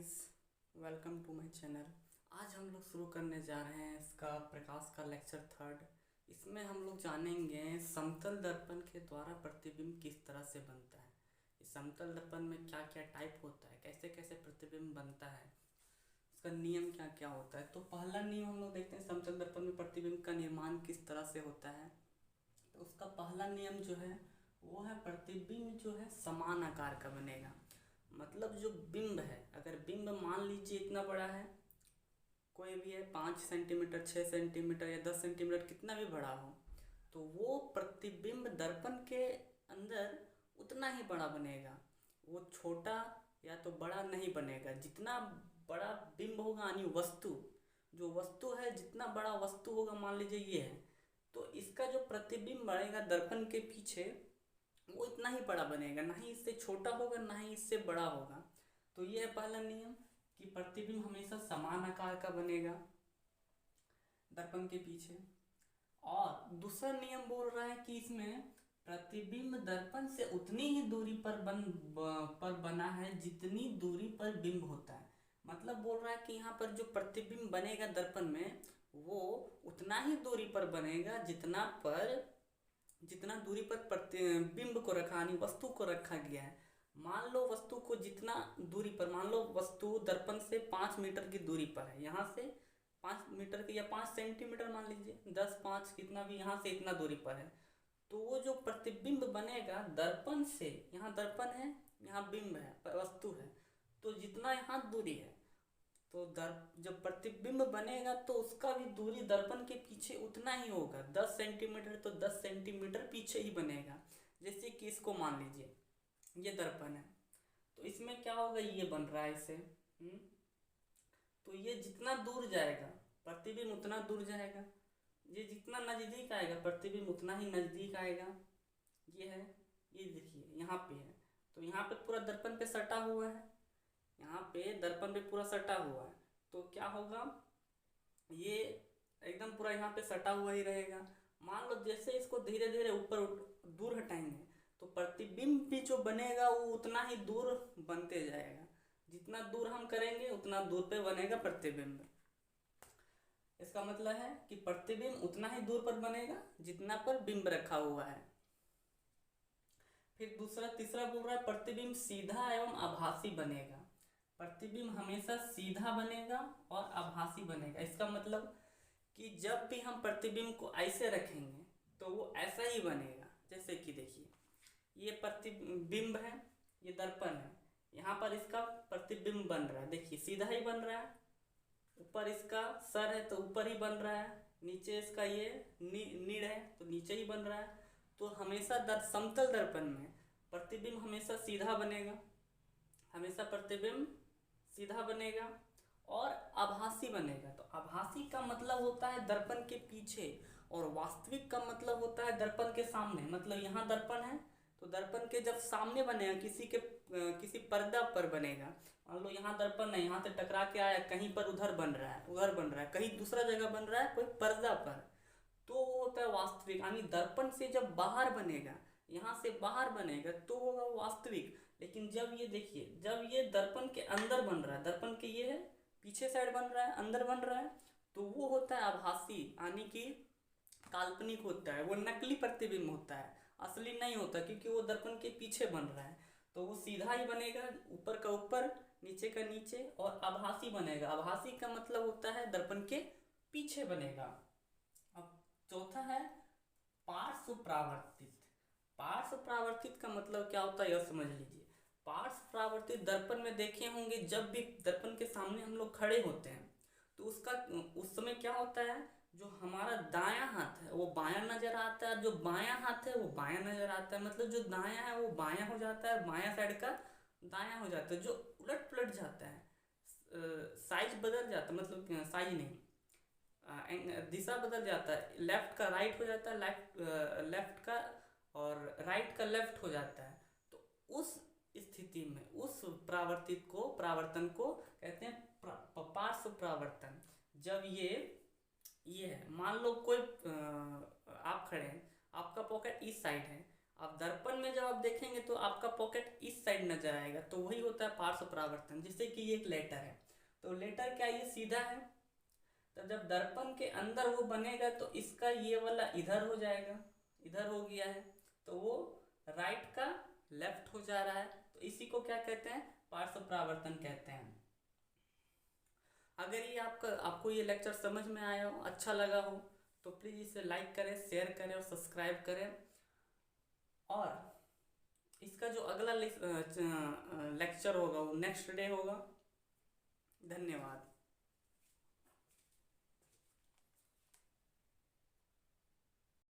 Guys, welcome to my channel. आज हम लोग शुरू करने जा रहे हैं इसका प्रकाश का लेक्चर थर्ड। इसमें हम लोग जानेंगे समतल दर्पण के द्वारा प्रतिबिंब किस तरह से बनता है। इस समतल दर्पण में क्या क्या टाइप होता है, कैसे कैसे प्रतिबिंब बनता है, इसका नियम क्या क्या होता है। तो पहला नियम हम लोग देखते हैं, समतल दर्पण में प्रतिबिंब का निर्माण किस तरह से होता है। तो उसका पहला नियम जो है वो है, प्रतिबिंब जो है समान आकार का बनेगा। मतलब जो बिंब है, अगर बिंब मान लीजिए इतना बड़ा है, कोई भी है 5 सेंटीमीटर, 6 सेंटीमीटर या 10 सेंटीमीटर, कितना भी बड़ा हो, तो वो प्रतिबिंब दर्पण के अंदर उतना ही बड़ा बनेगा। वो छोटा या तो बड़ा नहीं बनेगा। जितना बड़ा बिंब होगा यानी वस्तु, जो वस्तु है, जितना बड़ा वस्तु होगा, मान लीजिए ये है, तो इसका जो प्रतिबिंब बनेगा दर्पण के पीछे वो इतना ही बड़ा बनेगा, ना ही इससे छोटा होगा ना ही इससे बड़ा होगा। तो ये है पहला नियम कि प्रतिबिंब हमेशा समान आकार का बनेगा दर्पण के पीछे। और दूसरा नियम बोल रहा है कि इसमें प्रतिबिंब दर्पण से उतनी ही दूरी पर बना है जितनी दूरी पर बिंब होता है। मतलब बोल रहा है कि यहाँ पर जो प्रतिबिंब बनेगा दर्पण में वो उतना ही दूरी पर बनेगा जितना दूरी पर प्रतिबिंब को रखा यानी वस्तु को रखा गया है। मान लो वस्तु को जितना दूरी पर, मान लो वस्तु दर्पण से 5 मीटर की दूरी पर है, यहाँ से 5 मीटर की या 5 सेंटीमीटर मान लीजिए, 10, 5 कितना भी, यहाँ से इतना दूरी पर है। तो वो जो प्रतिबिंब बनेगा दर्पण से, यहाँ दर्पण है, यहाँ बिंब है, वस्तु है, तो जितना यहाँ दूरी है, तो जब प्रतिबिंब बनेगा तो उसका भी दूरी दर्पण के पीछे उतना ही होगा। 10 सेंटीमीटर तो 10 सेंटीमीटर पीछे ही बनेगा। जैसे कि इसको मान लीजिए ये दर्पण है, तो इसमें क्या होगा, ये बन रहा है इसे, तो ये जितना दूर जाएगा प्रतिबिंब उतना दूर जाएगा। ये जितना नज़दीक आएगा प्रतिबिंब उतना ही नज़दीक आएगा। ये है, ये देखिए यहाँ पे है, तो यहाँ पे पूरा दर्पण पे सटा हुआ है, यहाँ पे दर्पण पे पूरा सटा हुआ है, तो क्या होगा, ये एकदम पूरा यहाँ पे सटा हुआ ही रहेगा। मान लो जैसे इसको धीरे धीरे ऊपर दूर हटाएंगे तो प्रतिबिंब भी जो बनेगा वो उतना ही दूर बनते जाएगा। जितना दूर हम करेंगे उतना दूर पे बनेगा प्रतिबिंब। इसका मतलब है कि प्रतिबिंब उतना ही दूर पर बनेगा जितना पर बिंब रखा हुआ है। फिर तीसरा बोल रहा है, प्रतिबिंब सीधा एवं आभासी बनेगा। प्रतिबिंब हमेशा सीधा बनेगा और आभासी बनेगा। इसका मतलब कि जब भी हम प्रतिबिंब को ऐसे रखेंगे तो वो ऐसा ही बनेगा। जैसे कि देखिए, ये प्रतिबिंब है, ये दर्पण है, यहाँ पर इसका प्रतिबिंब बन रहा है, देखिए सीधा ही बन रहा है। ऊपर इसका सर है तो ऊपर ही बन रहा है, नीचे इसका ये नीड़ है तो नीचे ही बन रहा है। तो हमेशा समतल दर्पण में प्रतिबिंब हमेशा सीधा बनेगा, हमेशा प्रतिबिंब सीधा बनेगा और आभासी बनेगा। तो आभासी का मतलब होता है दर्पण के पीछे, और वास्तविक का मतलब होता है दर्पण के सामने। मतलब यहाँ दर्पण है तो दर्पण के जब सामने बनेगा, किसी पर्दा पर बनेगा। मान लो यहाँ दर्पण है, यहाँ से टकरा के आया, कहीं पर उधर बन रहा है, कहीं दूसरा जगह बन रहा है कोई पर्दा पर, तो वो होता है वास्तविक। यानी दर्पण से जब बाहर बनेगा, यहाँ से बाहर बनेगा तो होगा वास्तविक। लेकिन जब ये देखिए, जब ये दर्पण के अंदर बन रहा है, दर्पण के ये है पीछे साइड बन रहा है, अंदर बन रहा है, तो वो होता है आभासी, यानी कि काल्पनिक होता है, वो नकली प्रतिबिंब होता है, असली नहीं होता, क्योंकि वो दर्पण के पीछे बन रहा है। तो वो सीधा ही बनेगा, ऊपर का ऊपर, नीचे का नीचे, और आभासी बनेगा। आभासी का मतलब होता है दर्पण के पीछे बनेगा। अब चौथा है पार्श्व परावर्तित। पार्श्व परावर्तित का मतलब क्या होता है यह समझ लीजिए। पार्श्व परावर्तित दर्पण में देखे होंगे, जब भी दर्पण के सामने हम लोग खड़े होते हैं तो उस समय क्या होता है, जो हमारा दायां हाथ है वो बायां नजर आता है, जो बायां हाथ है वो बायां नजर आता है। मतलब जो दायां है वो बायां हो जाता है, बायां साइड का दायां हो जाता है। जो उलट पुलट जाता है, साइज बदल जाता है, मतलब साइज नहीं, दिशा बदल जाता है, लेफ्ट का राइट हो जाता है, लेफ्ट का और राइट का लेफ्ट हो जाता है। तो उस स्थिति में उस परावर्तन को कहते हैं पार्श्व परावर्तन। जब ये है, मान लो कोई आप खड़े हैं, आपका पॉकेट इस साइड है अब दर्पण में जब आप देखेंगे तो आपका पॉकेट इस साइड नजर आएगा, तो वही होता है पार्श्व परावर्तन। जैसे कि ये एक लेटर है, तो लेटर क्या ये सीधा है, तो जब दर्पण के अंदर वो बनेगा तो इसका ये वाला इधर हो जाएगा, इधर हो गया है, तो वो राइट का लेफ्ट हो जा रहा है, तो इसी को क्या कहते हैं, पार्श्व परावर्तन कहते हैं। अगर ये आपको ये लेक्चर समझ में आया हो, अच्छा लगा हो, तो प्लीज़ इसे लाइक करें, शेयर करें और सब्सक्राइब करें। और इसका जो अगला लेक्चर होगा वो नेक्स्ट डे होगा। धन्यवाद।